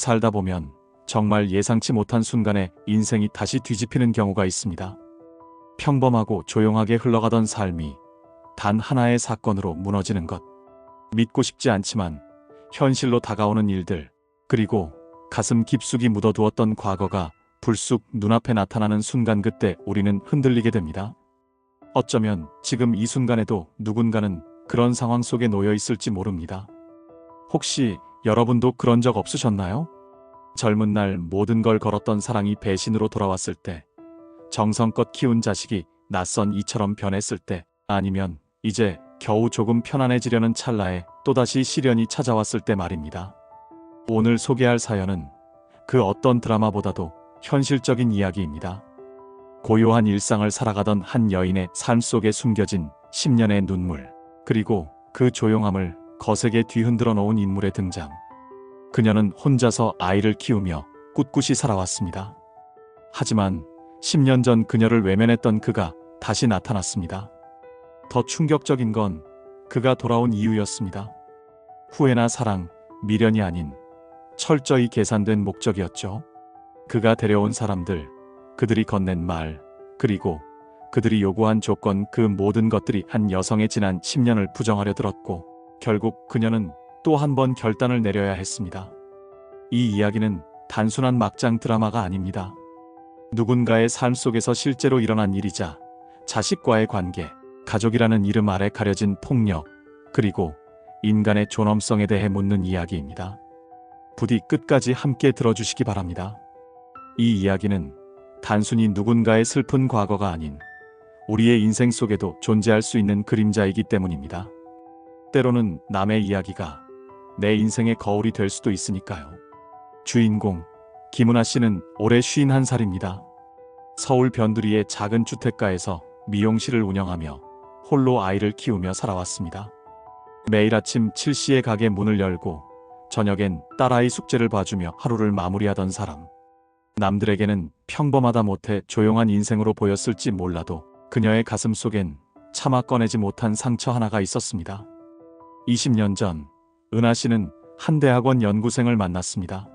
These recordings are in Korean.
살다 보면 정말 예상치 못한 순간에 인생이 다시 뒤집히는 경우가 있습니다. 평범하고 조용하게 흘러가던 삶이 단 하나의 사건으로 무너지는 것. 믿고 싶지 않지만 현실로 다가오는 일들, 그리고 가슴 깊숙이 묻어두었던 과거가 불쑥 눈앞에 나타나는 순간, 그때 우리는 흔들리게 됩니다. 어쩌면 지금 이 순간에도 누군가는 그런 상황 속에 놓여 있을지 모릅니다. 혹시 여러분도 그런 적 없으셨나요? 젊은 날 모든 걸 걸었던 사랑이 배신으로 돌아왔을 때, 정성껏 키운 자식이 낯선 이처럼 변했을 때, 아니면 이제 겨우 조금 편안해지려는 찰나에 또다시 시련이 찾아왔을 때 말입니다. 오늘 소개할 사연은 그 어떤 드라마보다도 현실적인 이야기입니다. 고요한 일상을 살아가던 한 여인의 삶 속에 숨겨진 10년의 눈물, 그리고 그 조용함을 거세게 뒤흔들어 놓은 인물의 등장. 그녀는 혼자서 아이를 키우며 꿋꿋이 살아왔습니다. 하지만 10년 전 그녀를 외면했던 그가 다시 나타났습니다. 더 충격적인 건 그가 돌아온 이유였습니다. 후회나 사랑, 미련이 아닌 철저히 계산된 목적이었죠. 그가 데려온 사람들, 그들이 건넨 말, 그리고 그들이 요구한 조건, 그 모든 것들이 한 여성의 지난 10년을 부정하려 들었고, 결국 그녀는 또 한 번 결단을 내려야 했습니다. 이 이야기는 단순한 막장 드라마가 아닙니다. 누군가의 삶 속에서 실제로 일어난 일이자 자식과의 관계, 가족이라는 이름 아래 가려진 폭력, 그리고 인간의 존엄성에 대해 묻는 이야기입니다. 부디 끝까지 함께 들어주시기 바랍니다. 이 이야기는 단순히 누군가의 슬픈 과거가 아닌 우리의 인생 속에도 존재할 수 있는 그림자이기 때문입니다. 때로는 남의 이야기가 내 인생의 거울이 될 수도 있으니까요. 주인공 김은하 씨는 올해 51살입니다. 서울 변두리의 작은 주택가에서 미용실을 운영하며 홀로 아이를 키우며 살아왔습니다. 매일 아침 7시에 가게 문을 열고 저녁엔 딸아이 숙제를 봐주며 하루를 마무리하던 사람. 남들에게는 평범하다 못해 조용한 인생으로 보였을지 몰라도 그녀의 가슴 속엔 차마 꺼내지 못한 상처 하나가 있었습니다. 20년 전 은하 씨는 한 대학원 연구생을 만났습니다.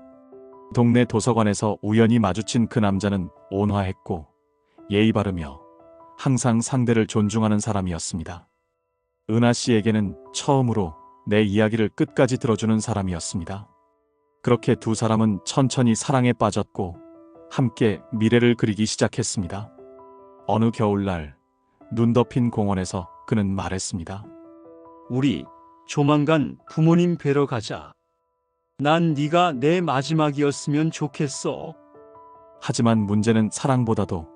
동네 도서관에서 우연히 마주친 그 남자는 온화했고 예의 바르며 항상 상대를 존중하는 사람이었습니다. 은하 씨에게는 처음으로 내 이야기를 끝까지 들어주는 사람이었습니다. 그렇게 두 사람은 천천히 사랑에 빠졌고 함께 미래를 그리기 시작했습니다. 어느 겨울날 눈 덮인 공원에서 그는 말했습니다. 우리 조만간 부모님 뵈러 가자. 난 네가 내 마지막이었으면 좋겠어. 하지만 문제는 사랑보다도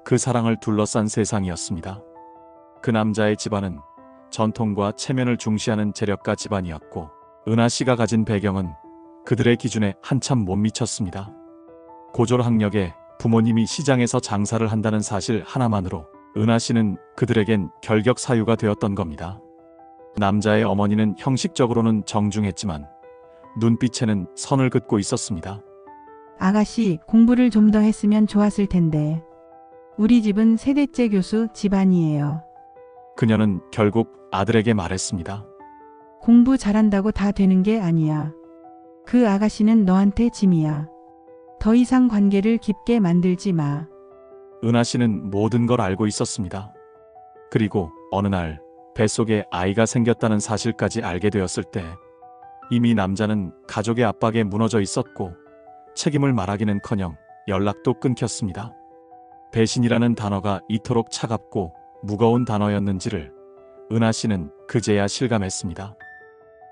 그 사랑을 둘러싼 세상이었습니다. 그 남자의 집안은 전통과 체면을 중시하는 재력가 집안이었고 은하 씨가 가진 배경은 그들의 기준에 한참 못 미쳤습니다. 고졸 학력에 부모님이 시장에서 장사를 한다는 사실 하나만으로 은하 씨는 그들에겐 결격 사유가 되었던 겁니다. 남자의 어머니는 형식적으로는 정중했지만 눈빛에는 선을 긋고 있었습니다. 아가씨, 공부를 좀 더 했으면 좋았을 텐데. 우리 집은 세대째 교수 집안이에요. 그녀는 결국 아들에게 말했습니다. 공부 잘한다고 다 되는 게 아니야. 그 아가씨는 너한테 짐이야. 더 이상 관계를 깊게 만들지 마. 은하 씨는 모든 걸 알고 있었습니다. 그리고 어느 날 뱃속에 아이가 생겼다는 사실까지 알게 되었을 때 이미 남자는 가족의 압박에 무너져 있었고 책임을 말하기는커녕 연락도 끊겼습니다. 배신이라는 단어가 이토록 차갑고 무거운 단어였는지를 은하 씨는 그제야 실감했습니다.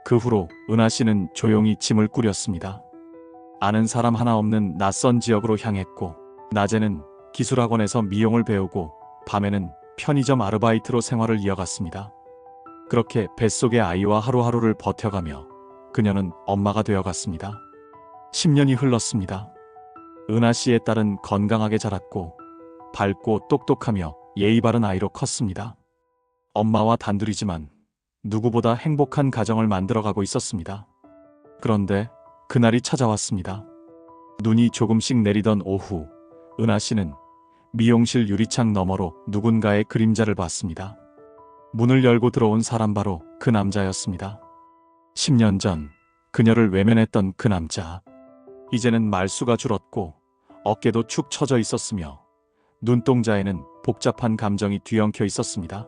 그 후로 은하 씨는 조용히 짐을 꾸렸습니다. 아는 사람 하나 없는 낯선 지역으로 향했고 낮에는 기술학원에서 미용을 배우고 밤에는 편의점 아르바이트로 생활을 이어갔습니다. 그렇게 뱃속의 아이와 하루하루를 버텨가며 그녀는 엄마가 되어갔습니다. 10년이 흘렀습니다. 은하 씨의 딸은 건강하게 자랐고 밝고 똑똑하며 예의 바른 아이로 컸습니다. 엄마와 단둘이지만 누구보다 행복한 가정을 만들어가고 있었습니다. 그런데 그날이 찾아왔습니다. 눈이 조금씩 내리던 오후, 은하 씨는 미용실 유리창 너머로 누군가의 그림자를 봤습니다. 문을 열고 들어온 사람, 바로 그 남자였습니다. 10년 전 그녀를 외면했던 그 남자. 이제는 말수가 줄었고 어깨도 축 처져 있었으며 눈동자에는 복잡한 감정이 뒤엉켜 있었습니다.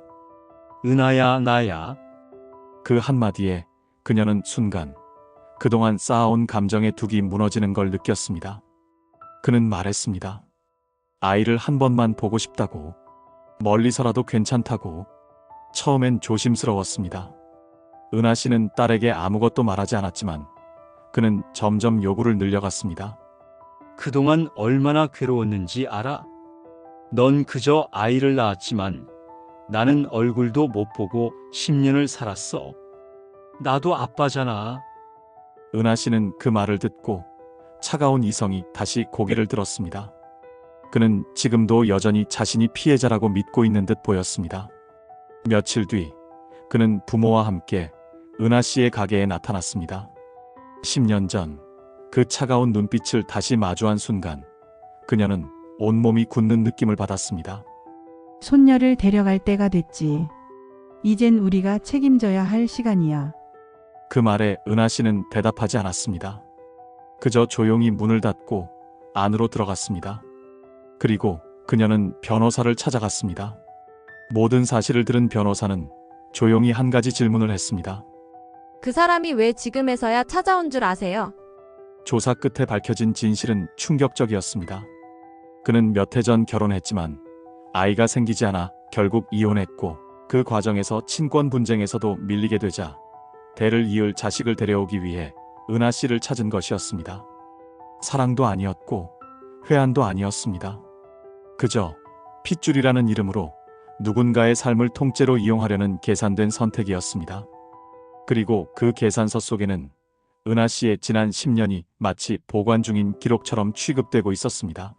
은하야, 나야. 그 한마디에 그녀는 순간 그동안 쌓아온 감정의 둑이 무너지는 걸 느꼈습니다. 그는 말했습니다. 아이를 한 번만 보고 싶다고, 멀리서라도 괜찮다고. 처음엔 조심스러웠습니다. 은하 씨는 딸에게 아무것도 말하지 않았지만 그는 점점 요구를 늘려갔습니다. 그동안 얼마나 괴로웠는지 알아? 넌 그저 아이를 낳았지만 나는 얼굴도 못 보고 10년을 살았어. 나도 아빠잖아. 은하 씨는 그 말을 듣고 차가운 이성이 다시 고개를 들었습니다. 그는 지금도 여전히 자신이 피해자라고 믿고 있는 듯 보였습니다. 며칠 뒤 그는 부모와 함께 은하 씨의 가게에 나타났습니다. 10년 전 그 차가운 눈빛을 다시 마주한 순간 그녀는 온몸이 굳는 느낌을 받았습니다. 손녀를 데려갈 때가 됐지. 이젠 우리가 책임져야 할 시간이야. 그 말에 은하 씨는 대답하지 않았습니다. 그저 조용히 문을 닫고 안으로 들어갔습니다. 그리고 그녀는 변호사를 찾아갔습니다. 모든 사실을 들은 변호사는 조용히 한 가지 질문을 했습니다. 그 사람이 왜 지금에서야 찾아온 줄 아세요? 조사 끝에 밝혀진 진실은 충격적이었습니다. 그는 몇 해 전 결혼했지만 아이가 생기지 않아 결국 이혼했고 그 과정에서 친권 분쟁에서도 밀리게 되자 대를 이을 자식을 데려오기 위해 은하 씨를 찾은 것이었습니다. 사랑도 아니었고 회한도 아니었습니다. 그저 핏줄이라는 이름으로 누군가의 삶을 통째로 이용하려는 계산된 선택이었습니다. 그리고 그 계산서 속에는 은하 씨의 지난 10년이 마치 보관 중인 기록처럼 취급되고 있었습니다.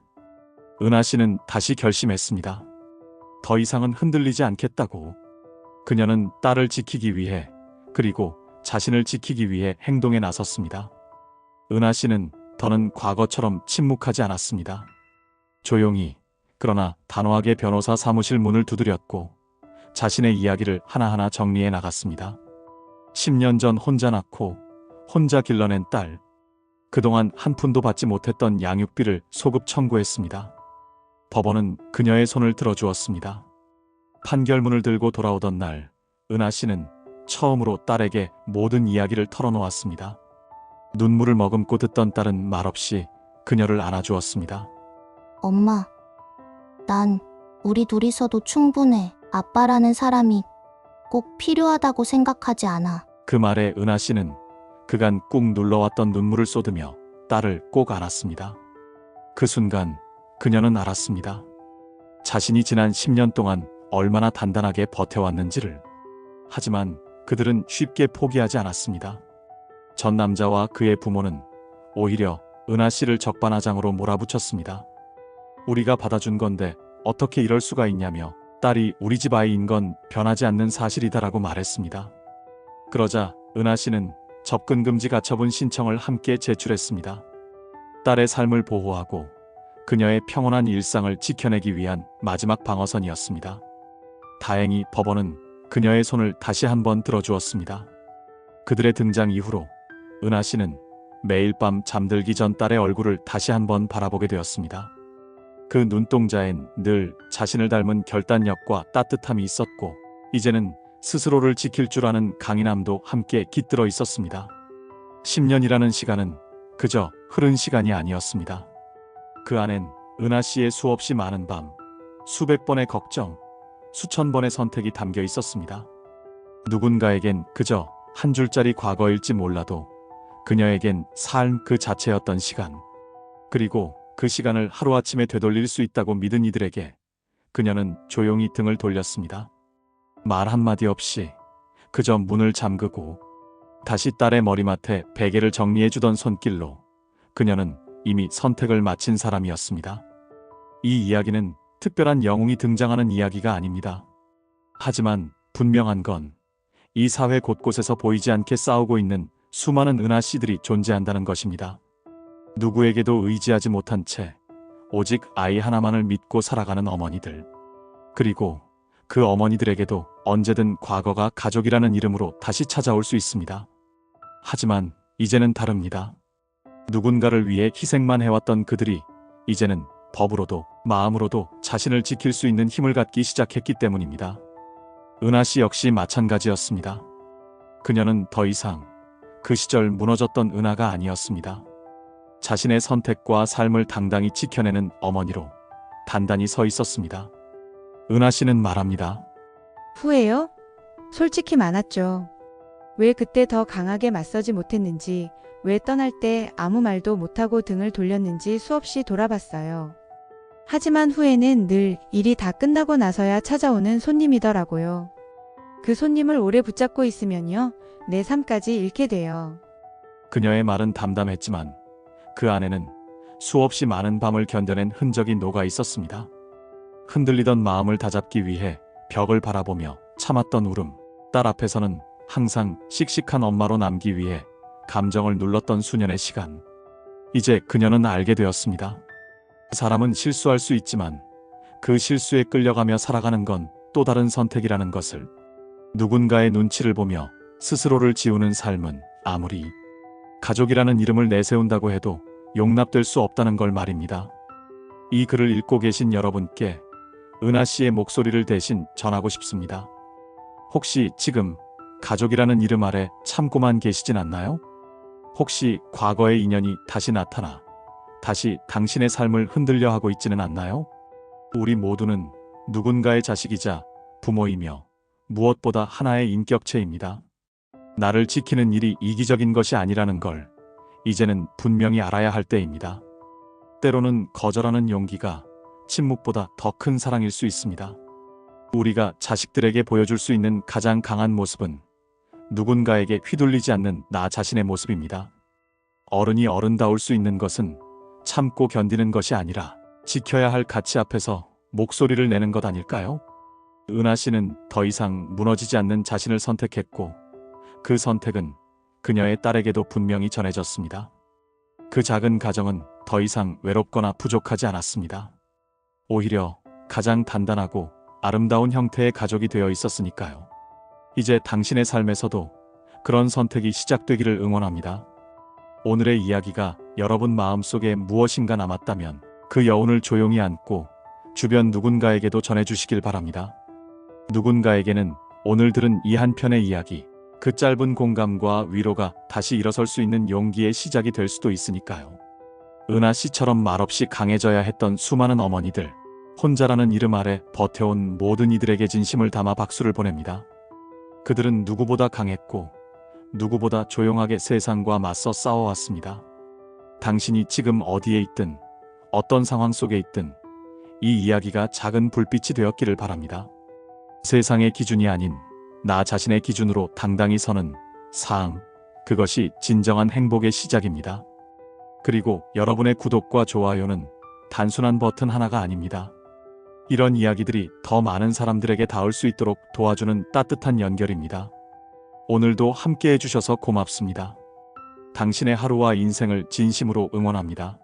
은하 씨는 다시 결심했습니다. 더 이상은 흔들리지 않겠다고. 그녀는 딸을 지키기 위해 그리고 자신을 지키기 위해 행동에 나섰습니다. 은하 씨는 더는 과거처럼 침묵하지 않았습니다. 조용히 그러나 단호하게 변호사 사무실 문을 두드렸고 자신의 이야기를 하나하나 정리해 나갔습니다. 10년 전 혼자 낳고 혼자 길러낸 딸, 그동안 한 푼도 받지 못했던 양육비를 소급 청구했습니다. 법원은 그녀의 손을 들어주었습니다. 판결문을 들고 돌아오던 날, 은하 씨는 처음으로 딸에게 모든 이야기를 털어놓았습니다. 눈물을 머금고 듣던 딸은 말없이 그녀를 안아주었습니다. 엄마, 난 우리 둘이서도 충분해. 아빠라는 사람이 꼭 필요하다고 생각하지 않아. 그 말에 은하 씨는 그간 꾹 눌러왔던 눈물을 쏟으며 딸을 꼭 안았습니다. 그 순간 그녀는 알았습니다. 자신이 지난 10년 동안 얼마나 단단하게 버텨왔는지를. 하지만 그들은 쉽게 포기하지 않았습니다. 전 남자와 그의 부모는 오히려 은하 씨를 적반하장으로 몰아붙였습니다. 우리가 받아준 건데 어떻게 이럴 수가 있냐며 딸이 우리 집 아이인 건 변하지 않는 사실이다라고 말했습니다. 그러자 은하 씨는 접근금지 가처분 신청을 함께 제출했습니다. 딸의 삶을 보호하고 그녀의 평온한 일상을 지켜내기 위한 마지막 방어선이었습니다. 다행히 법원은 그녀의 손을 다시 한번 들어주었습니다. 그들의 등장 이후로 은하 씨는 매일 밤 잠들기 전 딸의 얼굴을 다시 한번 바라보게 되었습니다. 그 눈동자엔 늘 자신을 닮은 결단력과 따뜻함이 있었고 이제는 스스로를 지킬 줄 아는 강인함도 함께 깃들어 있었습니다. 10년이라는 시간은 그저 흐른 시간이 아니었습니다. 그 안엔 은하 씨의 수없이 많은 밤, 수백 번의 걱정, 수천 번의 선택이 담겨 있었습니다. 누군가에겐 그저 한 줄짜리 과거일지 몰라도 그녀에겐 삶 그 자체였던 시간. 그리고 그 시간을 하루아침에 되돌릴 수 있다고 믿은 이들에게 그녀는 조용히 등을 돌렸습니다. 말 한마디 없이 그저 문을 잠그고 다시 딸의 머리맡에 베개를 정리해주던 손길로 그녀는 이미 선택을 마친 사람이었습니다. 이 이야기는 특별한 영웅이 등장하는 이야기가 아닙니다. 하지만 분명한 건 이 사회 곳곳에서 보이지 않게 싸우고 있는 수많은 은하 씨들이 존재한다는 것입니다. 누구에게도 의지하지 못한 채 오직 아이 하나만을 믿고 살아가는 어머니들. 그리고 그 어머니들에게도 언제든 과거가 가족이라는 이름으로 다시 찾아올 수 있습니다. 하지만 이제는 다릅니다. 누군가를 위해 희생만 해왔던 그들이 이제는 법으로도 마음으로도 자신을 지킬 수 있는 힘을 갖기 시작했기 때문입니다. 은하 씨 역시 마찬가지였습니다. 그녀는 더 이상 그 시절 무너졌던 은하가 아니었습니다. 자신의 선택과 삶을 당당히 지켜내는 어머니로 단단히 서 있었습니다. 은하 씨는 말합니다. 후회요? 솔직히 많았죠. 왜 그때 더 강하게 맞서지 못했는지, 왜 떠날 때 아무 말도 못하고 등을 돌렸는지 수없이 돌아봤어요. 하지만 후회는 늘 일이 다 끝나고 나서야 찾아오는 손님이더라고요. 그 손님을 오래 붙잡고 있으면요, 내 삶까지 잃게 돼요. 그녀의 말은 담담했지만 그 안에는 수없이 많은 밤을 견뎌낸 흔적이 녹아 있었습니다. 흔들리던 마음을 다잡기 위해 벽을 바라보며 참았던 울음, 딸 앞에서는 항상 씩씩한 엄마로 남기 위해 감정을 눌렀던 수년의 시간. 이제 그녀는 알게 되었습니다. 사람은 실수할 수 있지만 그 실수에 끌려가며 살아가는 건 또 다른 선택이라는 것을, 누군가의 눈치를 보며 스스로를 지우는 삶은 아무리 가족이라는 이름을 내세운다고 해도 용납될 수 없다는 걸 말입니다. 이 글을 읽고 계신 여러분께 은하 씨의 목소리를 대신 전하고 싶습니다. 혹시 지금 가족이라는 이름 아래 참고만 계시진 않나요? 혹시 과거의 인연이 다시 나타나 다시 당신의 삶을 흔들려 하고 있지는 않나요? 우리 모두는 누군가의 자식이자 부모이며 무엇보다 하나의 인격체입니다. 나를 지키는 일이 이기적인 것이 아니라는 걸 이제는 분명히 알아야 할 때입니다. 때로는 거절하는 용기가 침묵보다 더 큰 사랑일 수 있습니다. 우리가 자식들에게 보여줄 수 있는 가장 강한 모습은 누군가에게 휘둘리지 않는 나 자신의 모습입니다. 어른이 어른다울 수 있는 것은 참고 견디는 것이 아니라 지켜야 할 가치 앞에서 목소리를 내는 것 아닐까요? 은하 씨는 더 이상 무너지지 않는 자신을 선택했고 그 선택은 그녀의 딸에게도 분명히 전해졌습니다. 그 작은 가정은 더 이상 외롭거나 부족하지 않았습니다. 오히려 가장 단단하고 아름다운 형태의 가족이 되어 있었으니까요. 이제 당신의 삶에서도 그런 선택이 시작되기를 응원합니다. 오늘의 이야기가 여러분 마음속에 무엇인가 남았다면 그 여운을 조용히 안고 주변 누군가에게도 전해주시길 바랍니다. 누군가에게는 오늘 들은 이 한 편의 이야기, 그 짧은 공감과 위로가 다시 일어설 수 있는 용기의 시작이 될 수도 있으니까요. 은하 씨처럼 말없이 강해져야 했던 수많은 어머니들, 혼자라는 이름 아래 버텨온 모든 이들에게 진심을 담아 박수를 보냅니다. 그들은 누구보다 강했고 누구보다 조용하게 세상과 맞서 싸워왔습니다. 당신이 지금 어디에 있든 어떤 상황 속에 있든 이 이야기가 작은 불빛이 되었기를 바랍니다. 세상의 기준이 아닌 나 자신의 기준으로 당당히 서는 삶, 그것이 진정한 행복의 시작입니다. 그리고 여러분의 구독과 좋아요는 단순한 버튼 하나가 아닙니다. 이런 이야기들이 더 많은 사람들에게 닿을 수 있도록 도와주는 따뜻한 연결입니다. 오늘도 함께 해주셔서 고맙습니다. 당신의 하루와 인생을 진심으로 응원합니다.